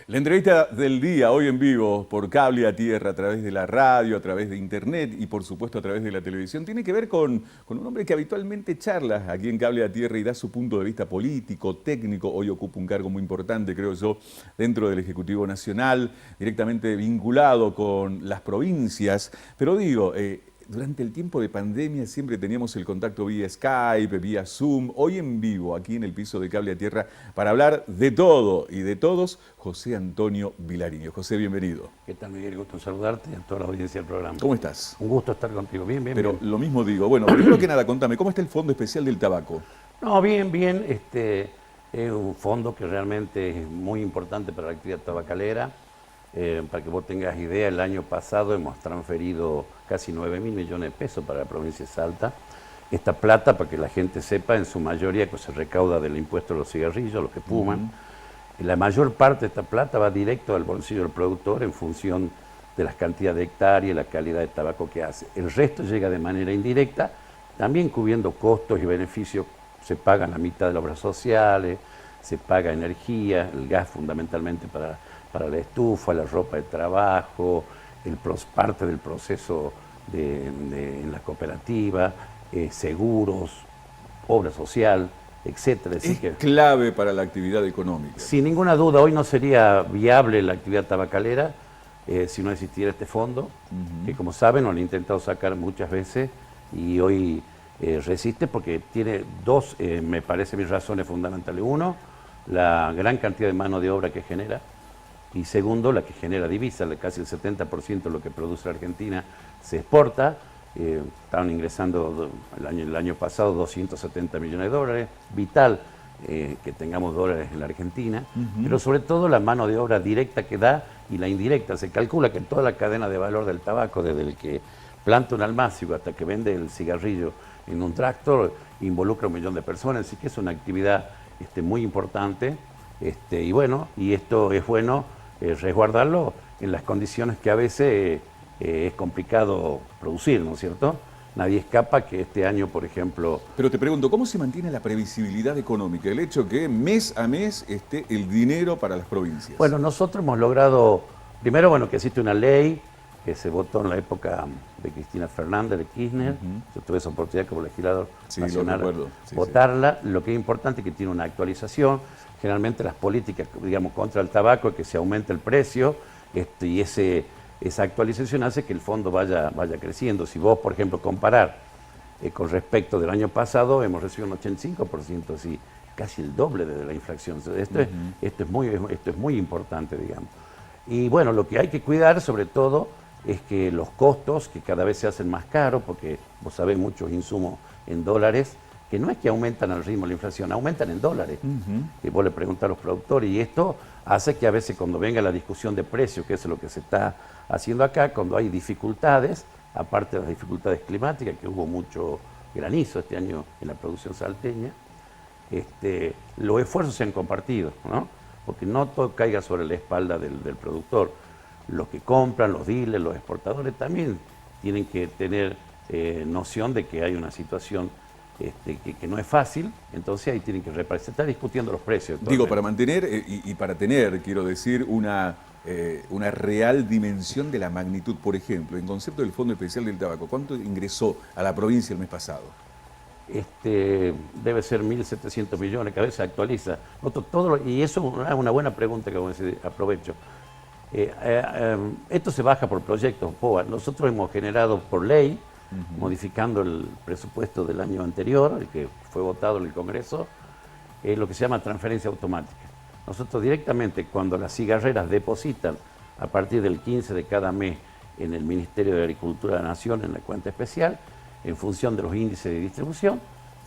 La entrevista del día, hoy en vivo, por cable a tierra, a través de la radio, a través de internet y por supuesto a través de la televisión, tiene que ver con un hombre que habitualmente charla aquí en Cable a Tierra y da su punto de vista político, técnico. Hoy ocupa un cargo muy importante, creo yo, dentro del Ejecutivo Nacional, directamente vinculado con las provincias. Pero digo, durante el tiempo de pandemia siempre teníamos el contacto vía Skype, vía Zoom, hoy en vivo, aquí en el piso de Cable a Tierra, para hablar de todo y de todos, José Antonio Vilariño. José, bienvenido. ¿Qué tal, Miguel? Gusto en saludarte y a toda la audiencia del programa. ¿Cómo estás? Un gusto estar contigo. Bien, bien, Pero bien. lo mismo digo, bueno, primero que nada, contame, ¿cómo está el Fondo Especial del Tabaco? No, bien, bien. Es un fondo que realmente es muy importante para la actividad tabacalera. Para que vos tengas idea, el año pasado hemos transferido casi 9.000 millones de pesos para la provincia de Salta. Esta plata, para que la gente sepa, en su mayoría pues, se recauda del impuesto a los cigarrillos, los que fuman. La mayor parte de esta plata va directo al bolsillo del productor en función de las cantidades de hectáreas y la calidad de tabaco que hace. El resto llega de manera indirecta, también cubriendo costos y beneficios. Se pagan la mitad de las obras sociales, se paga energía, el gas fundamentalmente para la estufa, la ropa de trabajo, parte del proceso en la cooperativa, seguros, obra social, etcétera. Es clave para la actividad económica. Sin ninguna duda, hoy no sería viable la actividad tabacalera si no existiera este fondo, que como saben lo han intentado sacar muchas veces y hoy resiste porque tiene dos, me parece, mis razones fundamentales. Uno, la gran cantidad de mano de obra que genera, y segundo, la que genera divisas, casi el 70% de lo que produce la Argentina se exporta. Estaban ingresando el año pasado 270 millones de dólares, vital que tengamos dólares en la Argentina, pero sobre todo la mano de obra directa que da y la indirecta. Se calcula que toda la cadena de valor del tabaco, desde el que planta un almácigo hasta que vende el cigarrillo en un tractor, involucra a 1 millón de personas, así que es una actividad muy importante. Y bueno, y esto es bueno resguardarlo en las condiciones que a veces es complicado producir, ¿no es cierto? Nadie escapa que este año, por ejemplo... Pero te pregunto, ¿cómo se mantiene la previsibilidad económica? El hecho que mes a mes esté el dinero para las provincias. Bueno, nosotros hemos logrado, primero, bueno, que existe una ley que se votó en la época de Cristina Fernández, de Kirchner. Yo tuve esa oportunidad como legislador nacional votarla. Lo que es importante es que tiene una actualización. Generalmente las políticas, digamos, contra el tabaco es que se aumente el precio y esa actualización hace que el fondo vaya creciendo. Si vos, por ejemplo, comparar con respecto del año pasado, hemos recibido un 85%, así, casi el doble de la inflación. Esto es muy importante, digamos. Y bueno, lo que hay que cuidar sobre todo es que los costos, que cada vez se hacen más caros, porque vos sabés muchos insumos en dólares, que no es que aumentan al ritmo de la inflación, aumentan en dólares. Y vos le preguntás a los productores, y esto hace que a veces cuando venga la discusión de precios, que es lo que se está haciendo acá, cuando hay dificultades, aparte de las dificultades climáticas, que hubo mucho granizo este año en la producción salteña, los esfuerzos se han compartido, ¿no? Porque no todo caiga sobre la espalda del productor. Los que compran, los dealers, los exportadores también tienen que tener noción de que hay una situación que no es fácil, entonces ahí tienen que repartir. Se está discutiendo los precios. Digo, para mantener y para tener, quiero decir, una real dimensión de la magnitud. Por ejemplo, en concepto del Fondo Especial del Tabaco, ¿cuánto ingresó a la provincia el mes pasado? Debe ser 1.700 millones, que a veces se actualiza. Y eso es una buena pregunta que aprovecho. Esto se baja por proyectos POA. Nosotros hemos generado por ley, modificando el presupuesto del año anterior, el que fue votado en el Congreso, lo que se llama transferencia automática. Nosotros directamente, cuando las cigarreras depositan a partir del 15 de cada mes en el Ministerio de Agricultura de la Nación, en la cuenta especial, en función de los índices de distribución,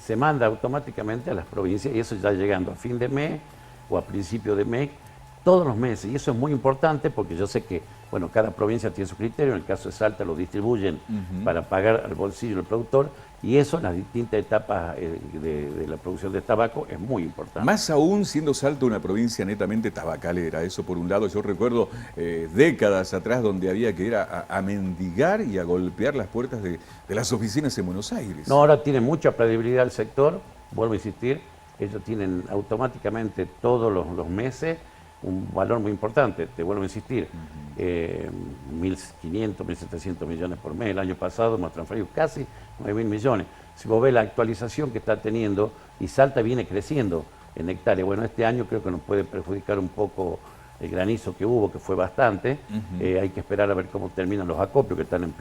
se manda automáticamente a las provincias y eso ya llegando a fin de mes o a principio de mes, todos los meses. Y eso es muy importante porque yo sé que, bueno, cada provincia tiene su criterio. En el caso de Salta lo distribuyen para pagar al bolsillo del productor y eso en las distintas etapas de la producción de tabaco es muy importante. Más aún siendo Salta una provincia netamente tabacalera. Eso por un lado, yo recuerdo décadas atrás donde había que ir a mendigar y a golpear las puertas de las oficinas en Buenos Aires. No, ahora tiene mucha credibilidad el sector, vuelvo a insistir, ellos tienen automáticamente todos los meses un valor muy importante, te vuelvo a insistir, 1.500, 1.700 millones por mes. El año pasado hemos transferido casi 9.000 millones. Si vos ves la actualización que está teniendo, y Salta viene creciendo en hectáreas. Bueno, este año creo que nos puede perjudicar un poco el granizo que hubo, que fue bastante. Hay que esperar a ver cómo terminan los acopios, que están en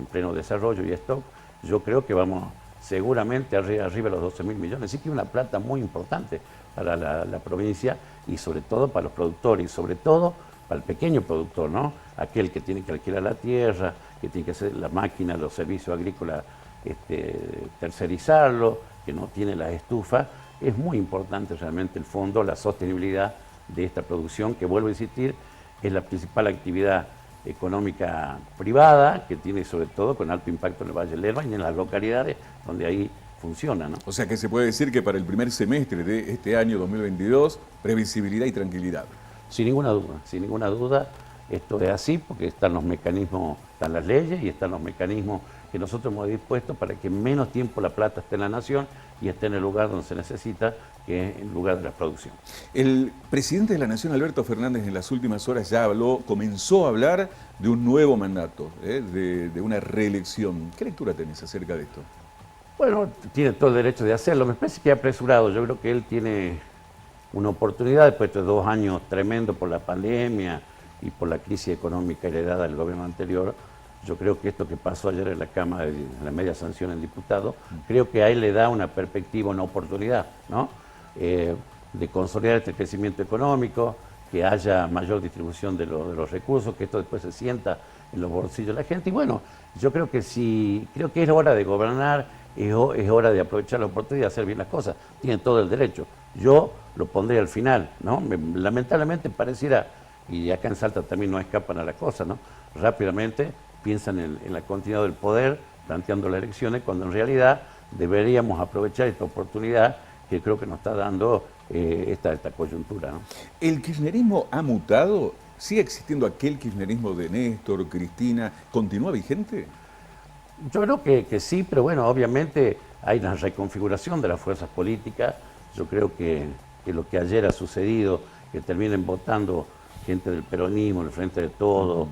pleno desarrollo y stock. Yo creo que vamos seguramente arriba de los 12.000 millones. Así que una plata muy importante para la provincia y sobre todo para los productores y sobre todo para el pequeño productor, ¿no? Aquel que tiene que alquilar la tierra, que tiene que hacer la máquina, los servicios agrícolas, tercerizarlo, que no tiene las estufas. Es muy importante realmente el fondo, la sostenibilidad de esta producción, que vuelvo a insistir, es la principal actividad económica privada, que tiene sobre todo con alto impacto en el Valle del Lerma y en las localidades donde ahí funciona, ¿no? O sea que se puede decir que para el primer semestre de este año 2022, previsibilidad y tranquilidad. Sin ninguna duda, esto es así porque están los mecanismos, están las leyes y están los mecanismos que nosotros hemos dispuesto para que en menos tiempo la plata esté en la nación y esté en el lugar donde se necesita, que es el lugar de la producción. El presidente de la Nación, Alberto Fernández, en las últimas horas ya comenzó a hablar de un nuevo mandato, de una reelección. ¿Qué lectura tenés acerca de esto? Bueno, tiene todo el derecho de hacerlo. Me parece que es apresurado. Yo creo que él tiene una oportunidad después de 2 años tremendos por la pandemia y por la crisis económica heredada del gobierno anterior. Yo creo que esto que pasó ayer en la Cámara, en la media sanción en diputado, creo que a él le da una perspectiva, una oportunidad, ¿no? De consolidar este crecimiento económico, que haya mayor distribución de los recursos, que esto después se sienta en los bolsillos de la gente. Y bueno, yo creo que creo que es hora de gobernar, es hora de aprovechar la oportunidad de hacer bien las cosas. Tienen todo el derecho. Yo lo pondré al final, ¿no? Lamentablemente pareciera, y acá en Salta también no escapan a la cosa, ¿no? Rápidamente piensan en la continuidad del poder, planteando las elecciones, cuando en realidad deberíamos aprovechar esta oportunidad que creo que nos está dando esta coyuntura, ¿no? ¿El kirchnerismo ha mutado? ¿Sigue existiendo aquel kirchnerismo de Néstor, Cristina? ¿Continúa vigente? Yo creo que sí, pero bueno, obviamente hay una reconfiguración de las fuerzas políticas. Yo creo que lo que ayer ha sucedido, que terminen votando gente del peronismo, el Frente de Todos,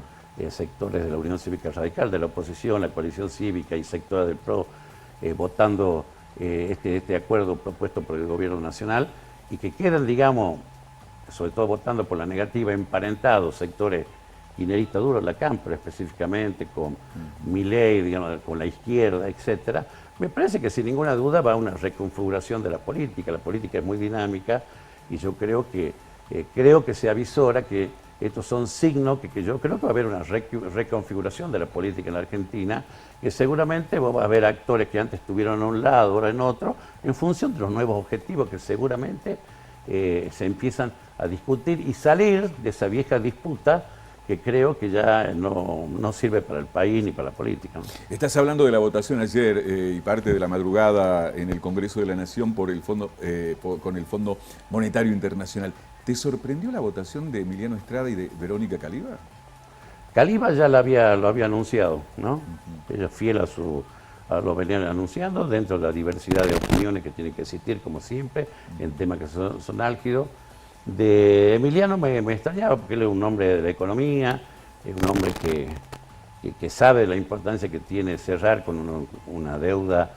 sectores de la Unión Cívica Radical, de la oposición, la coalición cívica y sectores del PRO, votando este acuerdo propuesto por el gobierno nacional, y que quedan, digamos, sobre todo votando por la negativa, emparentados sectores kirchneristas duros, la Cámpora específicamente, con Milei, digamos, con la izquierda, etcétera. Me parece que sin ninguna duda va a una reconfiguración de la política. La política es muy dinámica y yo creo que se avisora que estos son signos que yo creo que va a haber una reconfiguración de la política en la Argentina, que seguramente va a haber actores que antes estuvieron a un lado, ahora en otro, en función de los nuevos objetivos que seguramente se empiezan a discutir y salir de esa vieja disputa que creo que ya no sirve para el país ni para la política, ¿no? Estás hablando de la votación ayer y parte de la madrugada en el Congreso de la Nación por el fondo, con el Fondo Monetario Internacional. ¿Te sorprendió la votación de Emiliano Estrada y de Verónica Caliba? Caliba ya lo había anunciado, ¿no? Ella fiel a lo venían anunciando, dentro de la diversidad de opiniones que tiene que existir, como siempre, en temas que son álgidos. De Emiliano me extrañaba porque él es un hombre de la economía, es un hombre que sabe la importancia que tiene cerrar con una deuda,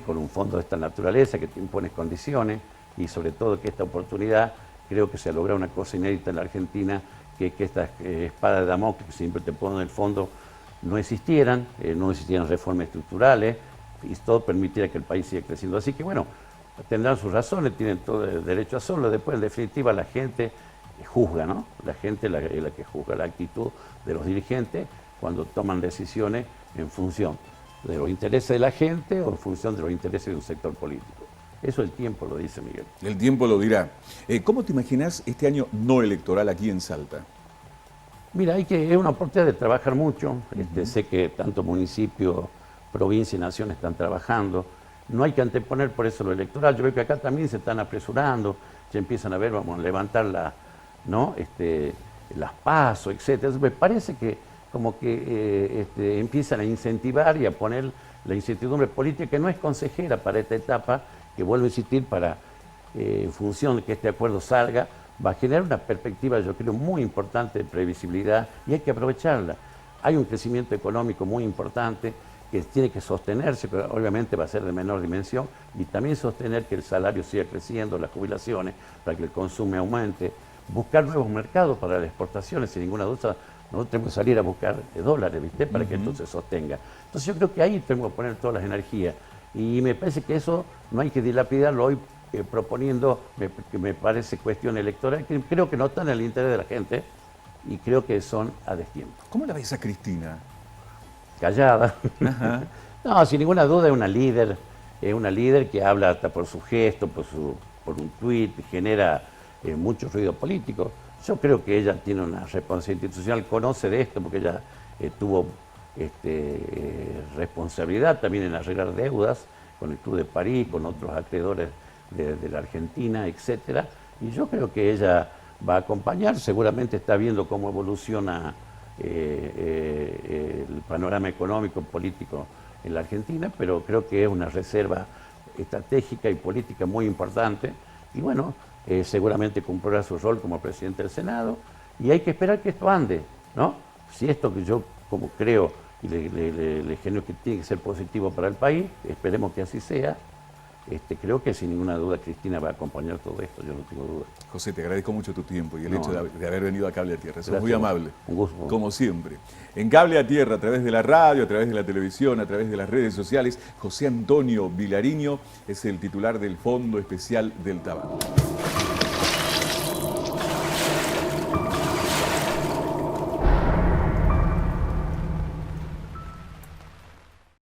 con un fondo de esta naturaleza que te impone condiciones, y sobre todo que esta oportunidad creo que se ha logrado una cosa inédita en la Argentina, que estas espadas de Damocles que siempre te ponen en el fondo no existieran reformas estructurales, y todo permitiera que el país siga creciendo. Así que bueno, tendrán sus razones, tienen todo el derecho a hacerlo. Después, en definitiva, la gente juzga, ¿no? La gente es la que juzga la actitud de los dirigentes cuando toman decisiones en función de los intereses de la gente o en función de los intereses de un sector político. Eso el tiempo lo dice, Miguel. El tiempo lo dirá. ¿Cómo te imaginas este año no electoral aquí en Salta? Mira, es una oportunidad de trabajar mucho. Sé que tanto municipio, provincia y nación están trabajando. No hay que anteponer por eso lo electoral. Yo veo que acá también se están apresurando, ya empiezan a ver, vamos a levantar las PASO, etc. Me parece que como que empiezan a incentivar y a poner la incertidumbre política, que no es consejera para esta etapa, que vuelvo a insistir, en función de que este acuerdo salga, va a generar una perspectiva, yo creo, muy importante de previsibilidad y hay que aprovecharla. Hay un crecimiento económico muy importante que tiene que sostenerse, pero obviamente va a ser de menor dimensión, y también sostener que el salario siga creciendo, las jubilaciones, para que el consumo aumente, buscar nuevos mercados para las exportaciones, sin ninguna duda. Nosotros tenemos que salir a buscar dólares, ¿viste? Para que esto se sostenga. Entonces yo creo que ahí tenemos que poner todas las energías. Y me parece que eso no hay que dilapidarlo hoy proponiendo, que me parece cuestión electoral, que creo que no están en el interés de la gente y creo que son a destiempo. ¿Cómo la ves a Cristina? Callada. Ajá. No, sin ninguna duda es una líder que habla hasta por su gesto, por un tuit, genera mucho ruido político. Yo creo que ella tiene una responsabilidad institucional, conoce de esto porque ella tuvo responsabilidad también en arreglar deudas con el Club de París, con otros acreedores de la Argentina, etcétera. Y yo creo que ella va a acompañar, seguramente está viendo cómo evoluciona el panorama económico, político en la Argentina, pero creo que es una reserva estratégica y política muy importante. Y bueno, seguramente cumplirá su rol como presidente del Senado y hay que esperar que esto ande, ¿no? Si esto que yo como creo y le genero que tiene que ser positivo para el país, esperemos que así sea. Creo que sin ninguna duda Cristina va a acompañar todo esto, yo no tengo duda. José, te agradezco mucho tu tiempo y el hecho de haber venido a Cable a Tierra. Sos muy Gracias. amable. Un gusto. Como siempre. En Cable a Tierra, a través de la radio, a través de la televisión, a través de las redes sociales, José Antonio Vilariño es el titular del Fondo Especial del Tabaco.